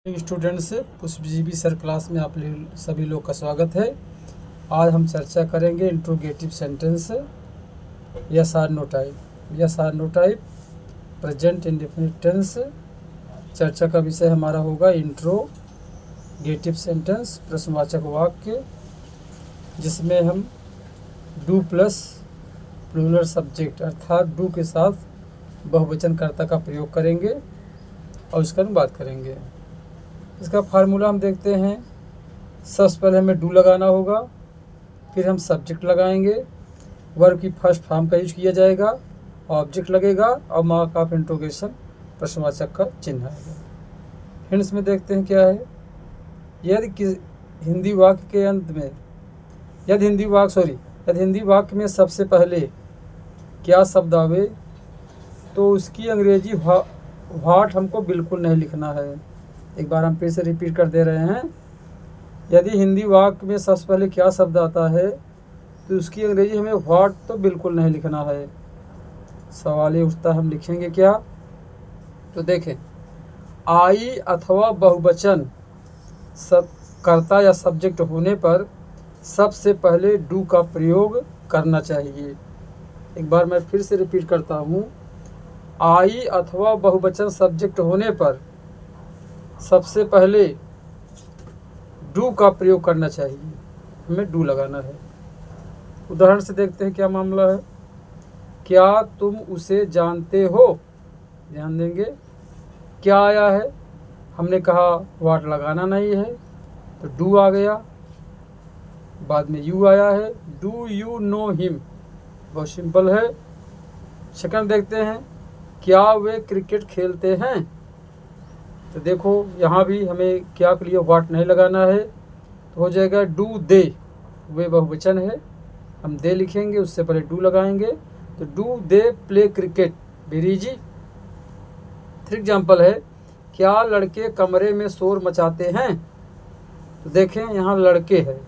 Students, पुष्पजीवी sir class में आप सभी लोग का स्वागत है। आज हम चर्चा करेंगे interrogative sentence yes or no type present indefinite tense. चर्चा का विषय हमारा होगा इंट्रोगेटिव सेंटेंस, प्रश्नवाचक वाक्य, जिसमें हम डू प्लस प्लूरल सब्जेक्ट अर्थात डू के साथ बहुवचनकर्ता का प्रयोग करेंगे और इसका हम बात करेंगे। इसका फार्मूला हम देखते हैं। सबसे पहले हमें डू लगाना होगा, फिर हम सब्जेक्ट लगाएंगे, वर्ब की फर्स्ट फॉर्म का यूज किया जाएगा, ऑब्जेक्ट लगेगा और मार्क ऑफ इंट्रोगेशन प्रश्नवाचक का चिन्ह आएगा। हिंट्स में देखते हैं क्या है। यदि हिंदी वाक्य के अंत में यदि हिंदी वाक्य में सबसे पहले क्या शब्द आवे तो उसकी अंग्रेजी व्हाट हमको बिल्कुल नहीं लिखना है। एक बार हम फिर से रिपीट कर दे रहे हैं। यदि हिंदी वाक्य में सबसे पहले क्या शब्द आता है तो उसकी अंग्रेजी हमें व्हाट तो बिल्कुल नहीं लिखना है। सवाल ये उठता है, हम लिखेंगे क्या? तो देखें, आई अथवा बहुवचन सब कर्ता या सब्जेक्ट होने पर सबसे पहले डू का प्रयोग करना चाहिए। एक बार मैं फिर से रिपीट करता हूँ। आई अथवा बहुवचन सब्जेक्ट होने पर सबसे पहले डू का प्रयोग करना चाहिए, हमें डू लगाना है। उदाहरण से देखते हैं क्या मामला है। क्या तुम उसे जानते हो? ध्यान देंगे, क्या आया है, हमने कहा व्हाट लगाना नहीं है तो डू आ गया। बाद में यू आया है, डू यू नो हिम, बहुत सिंपल है। सेकंड देखते हैं, क्या वे क्रिकेट खेलते हैं? तो देखो यहाँ भी हमें क्या के लिए व्हाट नहीं लगाना है तो हो जाएगा डू दे, वे बहुवचन है, हम दे लिखेंगे, उससे पहले डू लगाएंगे तो do they play cricket, very easy. Third example है, क्या लड़के कमरे में शोर मचाते हैं? तो देखें यहाँ लड़के है,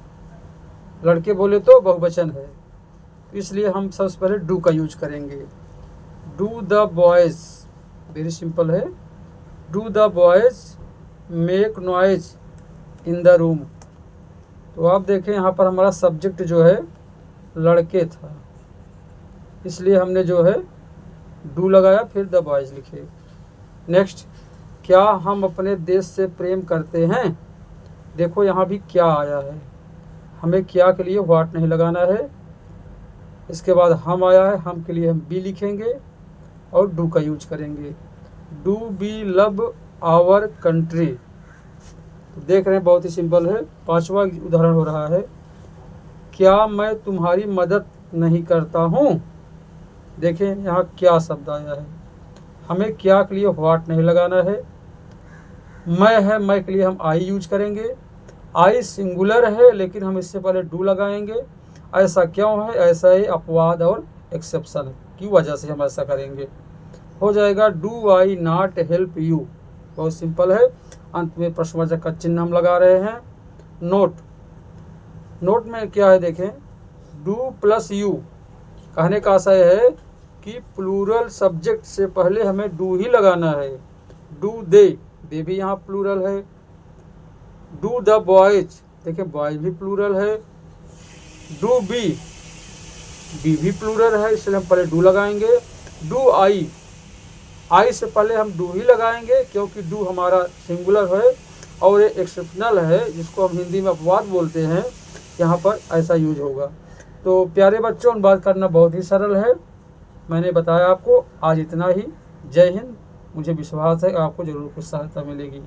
लड़के बोले तो बहुवचन है, इसलिए हम सबसे पहले डू का यूज करेंगे। Do the boys, very simple है, do the boys make noise in the room. तो आप देखें यहाँ पर हमारा सब्जेक्ट जो है लड़के था, इसलिए हमने जो है डू लगाया, फिर द बॉयज़ लिखे। नेक्स्ट, क्या हम अपने देश से प्रेम करते हैं? देखो यहाँ भी क्या आया है, हमें क्या के लिए व्हाट नहीं लगाना है। इसके बाद हम आया है, हम के लिए हम बी लिखेंगे और डू का यूज करेंगे। Do be love our country. तो देख रहे हैं बहुत ही सिंपल है। पांचवा उदाहरण हो रहा है, क्या मैं तुम्हारी मदद नहीं करता हूँ? देखें यहाँ क्या शब्द आया है, हमें क्या के लिए व्हाट नहीं लगाना है। मैं है, मैं के लिए हम आई यूज करेंगे। आई सिंगुलर है लेकिन हम इससे पहले डू लगाएंगे। ऐसा क्यों है? ऐसा ही अपवाद और एक्सेप्शन की वजह से हम ऐसा करेंगे। हो जाएगा do I not help you, बहुत सिंपल है। अंत में प्रश्नवाचक का चिन्ह हम लगा रहे हैं। नोट में क्या है देखें, डू प्लस यू, कहने का आशय है कि प्लूरल सब्जेक्ट से पहले हमें डू ही लगाना है। डू दे भी यहाँ प्लूरल है। डू द बॉयज, देखिए बॉयज भी प्लूरल है। डू बी भी प्लूरल है, इसलिए हम पहले डू लगाएंगे। डू आई से पहले हम डू ही लगाएंगे क्योंकि डू हमारा सिंगुलर है और ये एक्सेप्शनल है, जिसको हम हिंदी में अपवाद बोलते हैं, यहाँ पर ऐसा यूज होगा। तो प्यारे बच्चों, बात करना बहुत ही सरल है, मैंने बताया आपको। आज इतना ही। जय हिंद। मुझे विश्वास है आपको ज़रूर कुछ सहायता मिलेगी।